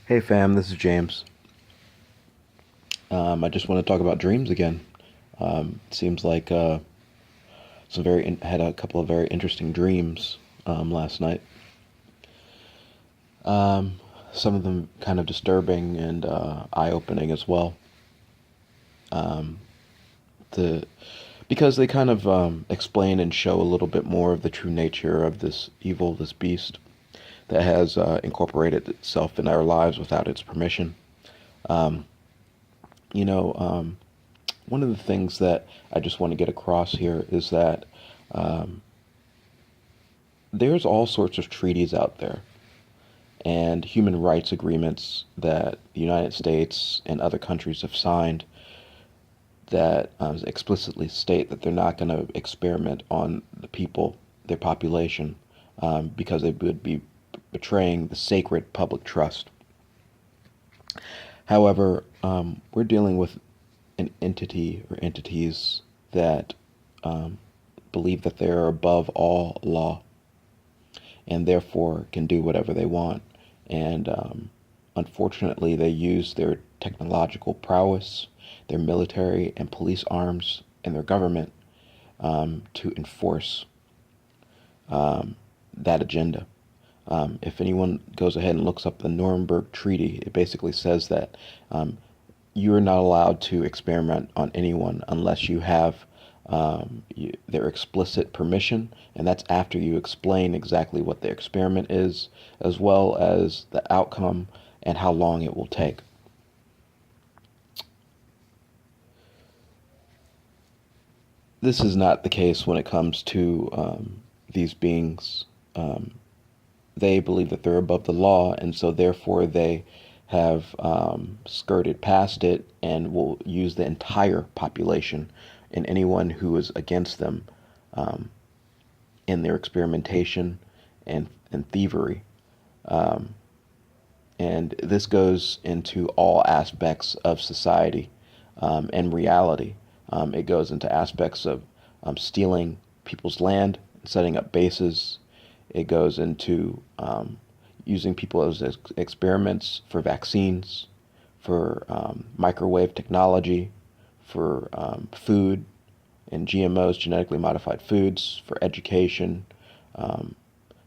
Hey fam, this is James. I just want to talk about dreams again. It seems like had a couple of very interesting dreams last night. Um, some of them kind of disturbing and eye-opening as well. Um, the because they kind of explain and show a little bit more of the true nature of this evil, this beast that has incorporated itself in our lives without its permission. Um, you know, um, One of the things that I just want to get across here is that um, there's all sorts of treaties out there and human rights agreements that the United States and other countries have signed that explicitly state that they're not going to experiment on the people, their population, because they would be betraying the sacred public trust. However, we're dealing with an entity or entities that um, believe that they're above all law and therefore can do whatever they want. And unfortunately, they use their technological prowess, their military and police arms, and their government to enforce that agenda. If anyone goes ahead and looks up the Nuremberg Treaty, it basically says that you are not allowed to experiment on anyone unless you have their explicit permission, and that's after you explain exactly what the experiment is, as well as the outcome and how long it will take. This is not the case when it comes to these beings. Um, they believe that they're above the law, and so therefore they have skirted past it and will use the entire population and anyone who is against them um, in their experimentation and thievery. Um, and this goes into all aspects of society and reality. It goes into aspects of stealing people's land, setting up bases. It goes into using people as experiments for vaccines, for microwave technology, for food and GMOs, genetically modified foods, for education, um,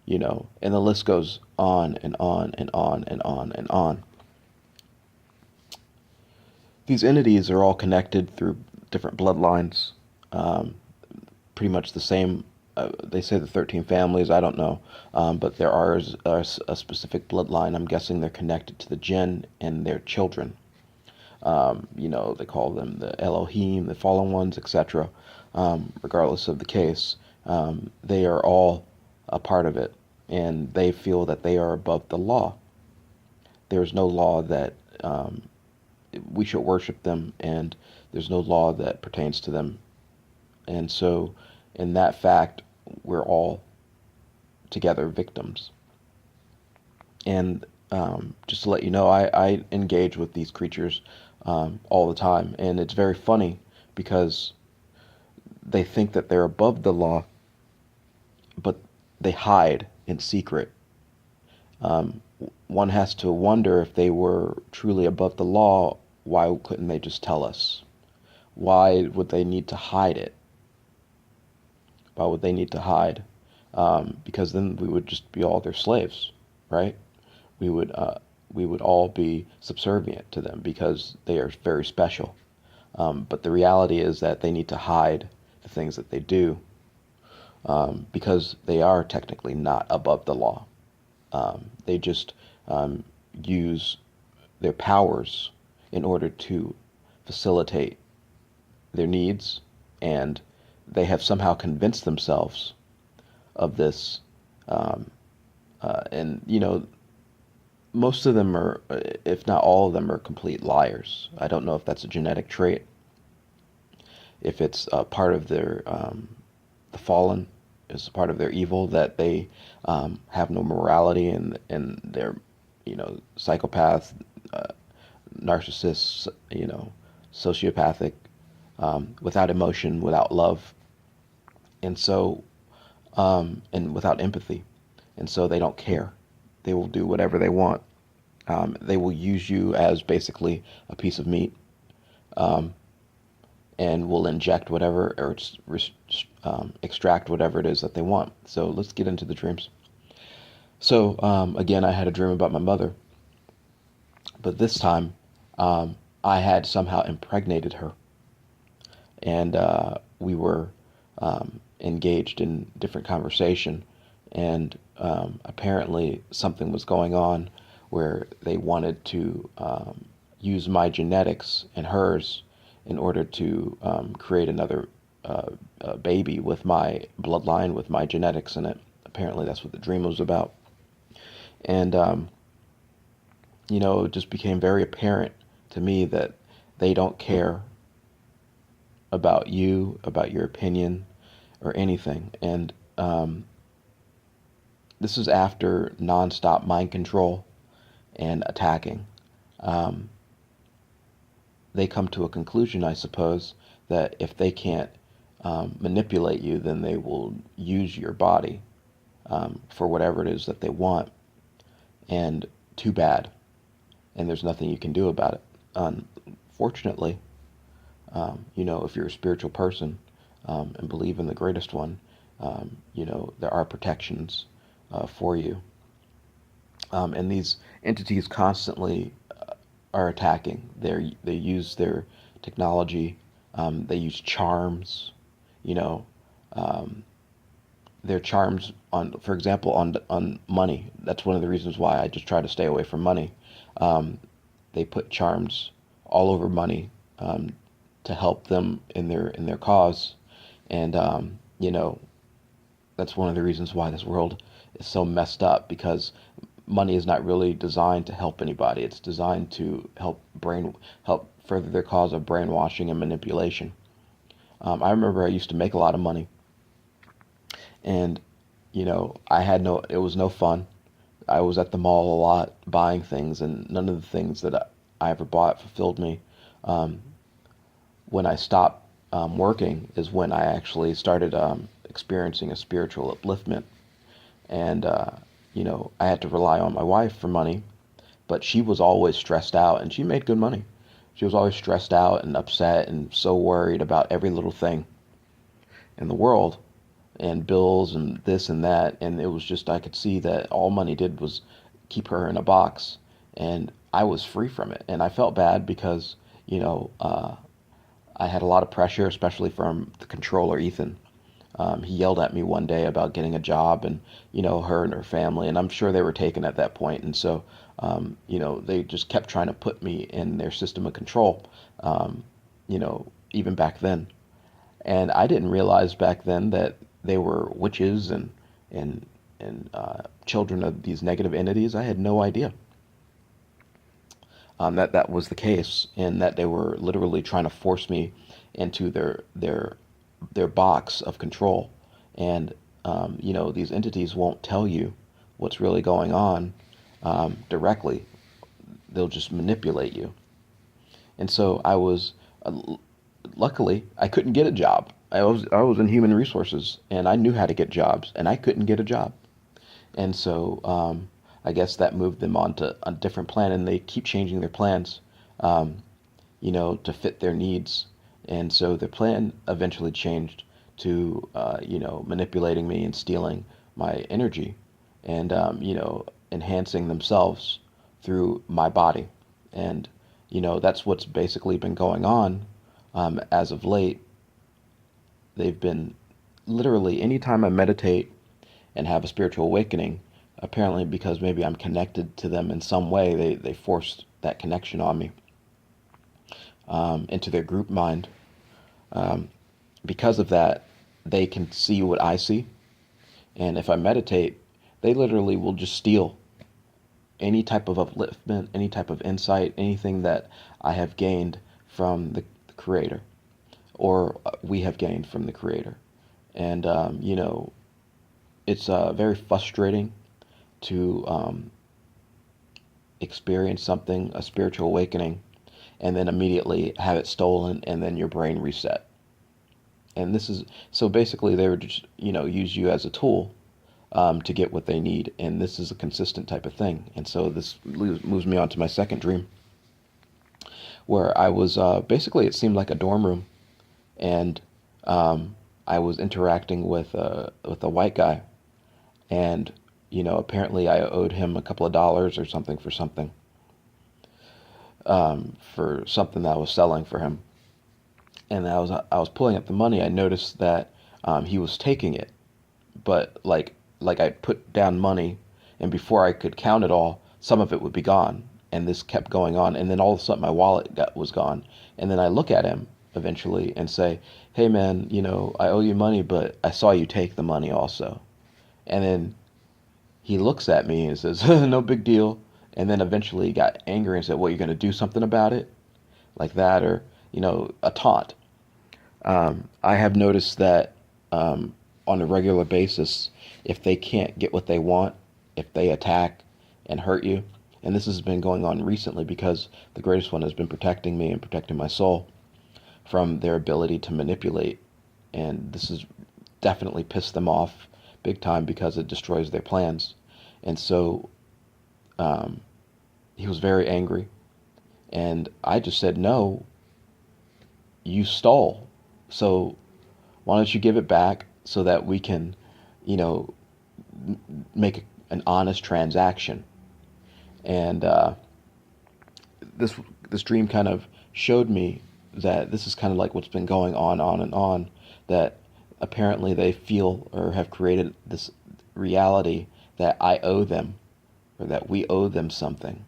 and the list goes on and on and on and on and on. These entities are all connected through different bloodlines, um, pretty much the same. They say the 13 families. I don't know, but there are a specific bloodline. I'm guessing they're connected to the jinn and their children. They call them the Elohim, the fallen ones, etc. Regardless of the case, they are all a part of it, and they feel that they are above the law. There is no law that we should worship them, and there's no law that pertains to them. And so, in that fact, we're all together victims. And just to let you know, I engage with these creatures all the time, and it's very funny because they think that they're above the law, but they hide in secret. Um, One has to wonder if they were truly above the law, why couldn't they just tell us? Why would they need to hide it? Why would they need to hide? Because then we would just be all their slaves, right? We would we would all be subservient to them because they are very special. But the reality is that they need to hide the things that they do because they are technically not above the law. They just use their powers in order to facilitate their needs, and they have somehow convinced themselves of this. Um, and most of them are, if not all of them, are complete liars. I don't know if that's a genetic trait, if it's part of their the fallen is part of their evil that they have no morality and they're psychopaths, narcissists, sociopathic, without emotion, without love, and so and without empathy, and so they don't care. They will do whatever they want. They will use you as basically a piece of meat, and will inject whatever or extract whatever it is that they want. So let's get into the dreams. So again, I had a dream about my mother, but this time I had somehow impregnated her, and we were engaged in different conversation, and apparently something was going on where they wanted to use my genetics and hers in order to create another baby with my bloodline, with my genetics in it. Apparently, that's what the dream was about. And, it just became very apparent to me that they don't care about you, about your opinion, or anything. And this is after nonstop mind control and attacking. Um, they come to a conclusion, I suppose, that if they can't manipulate you, then they will use your body for whatever it is that they want. And too bad. And there's nothing you can do about it. Unfortunately, if you're a spiritual person and believe in the greatest one, there are protections for you. And these entities constantly are attacking. They use their technology. They use charms. You know, um, their charms on, for example, on money. That's one of the reasons why I just try to stay away from money. Um, they put charms all over money to help them in their cause, and that's one of the reasons why this world is so messed up, because money is not really designed to help anybody. It's designed to help further their cause of brainwashing and manipulation. I remember I used to make a lot of money, and it was no fun. I was at the mall a lot buying things, and none of the things that I ever bought fulfilled me. Um, when I stopped working is when I actually started experiencing a spiritual upliftment. And, I had to rely on my wife for money, but she was always stressed out, and she made good money. She was always stressed out and upset and so worried about every little thing in the world, and bills and this and that. And it was just, I could see that all money did was keep her in a box, and I was free from it. And I felt bad because, I had a lot of pressure, especially from the controller, Ethan. He yelled at me one day about getting a job, and her and her family, and I'm sure they were taken at that point. And so they just kept trying to put me in their system of control, um, even back then. And I didn't realize back then that they were witches and children of these negative entities. I had no idea that that was the case, and that they were literally trying to force me into their box of control. And these entities won't tell you what's really going on directly. They'll just manipulate you. And so luckily, I couldn't get a job. I was in human resources, and I knew how to get jobs, and I couldn't get a job. And so I guess that moved them on to a different plan, and they keep changing their plans, um, to fit their needs. And so their plan eventually changed to, manipulating me and stealing my energy, and, enhancing themselves through my body. And, that's what's basically been going on as of late. They've been literally, anytime I meditate and have a spiritual awakening, apparently because maybe I'm connected to them in some way, they forced that connection on me into their group mind. Um, because of that, they can see what I see. And if I meditate, they literally will just steal any type of upliftment, any type of insight, anything that I have gained from the Creator, or we have gained from the Creator. And, it's very frustrating to experience something, a spiritual awakening, and then immediately have it stolen, and then your brain reset. And this is, so basically they would just, use you as a tool to get what they need. And this is a consistent type of thing. And so this moves me on to my second dream, where I was basically, it seemed like a dorm room, and I was interacting with a white guy, and apparently I owed him a couple of dollars or something for something that I was selling for him. And I was pulling up the money. I noticed that he was taking it, but like I put down money, and before I could count it all, some of it would be gone, and this kept going on, and then all of a sudden my was gone, and then I look at him eventually and say, "Hey man, I owe you money, but I saw you take the money also." And then he looks at me and says, "No big deal." And then eventually he got angry and said, "What, you're going to do something about it?" Like that, or a taunt. I have noticed that on a regular basis, if they can't get what they want, if they attack and hurt you, and this has been going on recently because the greatest one has been protecting me and protecting my soul from their ability to manipulate, and this has definitely pissed them off big time because it destroys their plans. And so he was very angry, and I just said, "No, you stole. So why don't you give it back so that we can, you know, make an honest transaction?" And this this dream kind of showed me that this is kind of like what's been going on and on. That apparently they feel or have created this reality that I owe them, or that we owe them something,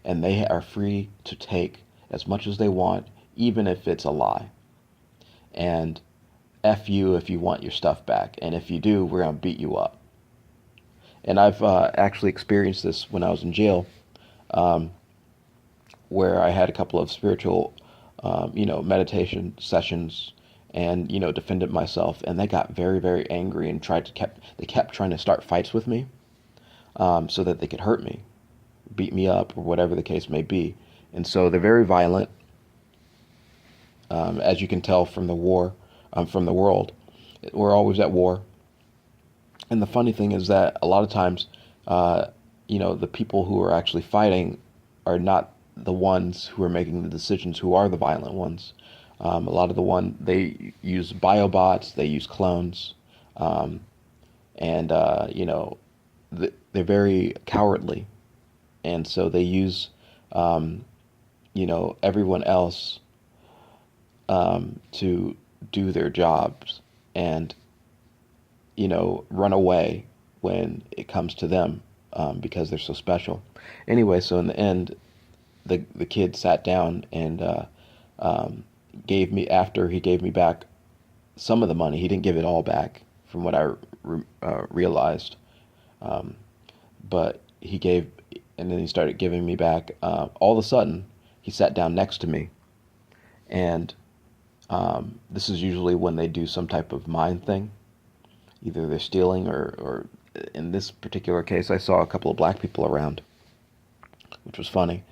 and they are free to take as much as they want, even if it's a lie. And F you if you want your stuff back, and if you do, we're going to beat you up. And I've actually experienced this when I was in jail, um, where I had a couple of spiritual, meditation sessions, and defended myself, and they got very, very angry and they kept trying to start fights with me, so that they could hurt me, beat me up, or whatever the case may be. And so they're very violent, as you can tell from the war, from the world. We're always at war. And the funny thing is that a lot of times, the people who are actually fighting are not the ones who are making the decisions, who are the violent ones. A lot of they use biobots, they use clones, and they're very cowardly, and so they use, everyone else to do their jobs, and run away when it comes to them, because they're so special. Anyway, so in the end, the kid sat down and after he gave me back some of the money. He didn't give it all back, from what I realized, but he gave, and then he started giving me back. All of a sudden, he sat down next to me, and this is usually when they do some type of mind thing. Either they're stealing, or in this particular case, I saw a couple of black people around, which was funny.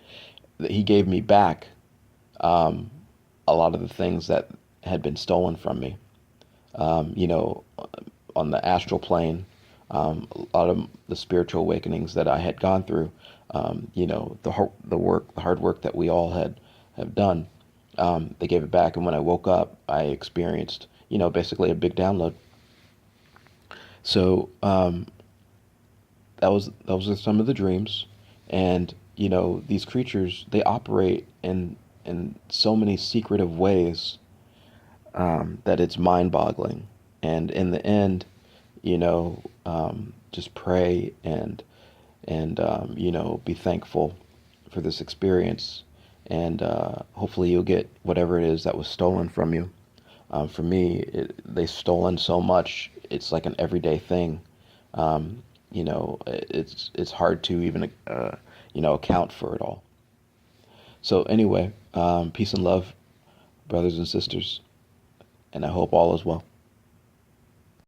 That he gave me back a lot of the things that had been stolen from me. On the astral plane, a lot of the spiritual awakenings that I had gone through, the hard work that we all have done. They gave it back, and when I woke up, I experienced, basically a big download. So those are some of the dreams, and these creatures, they operate in so many secretive ways, that it's mind-boggling. And in the end, just pray and be thankful for this experience, and hopefully you'll get whatever it is that was stolen from you. For me, they've stolen so much; it's like an everyday thing. It's hard to even account for it all. So anyway, peace and love, brothers and sisters, and I hope all is well.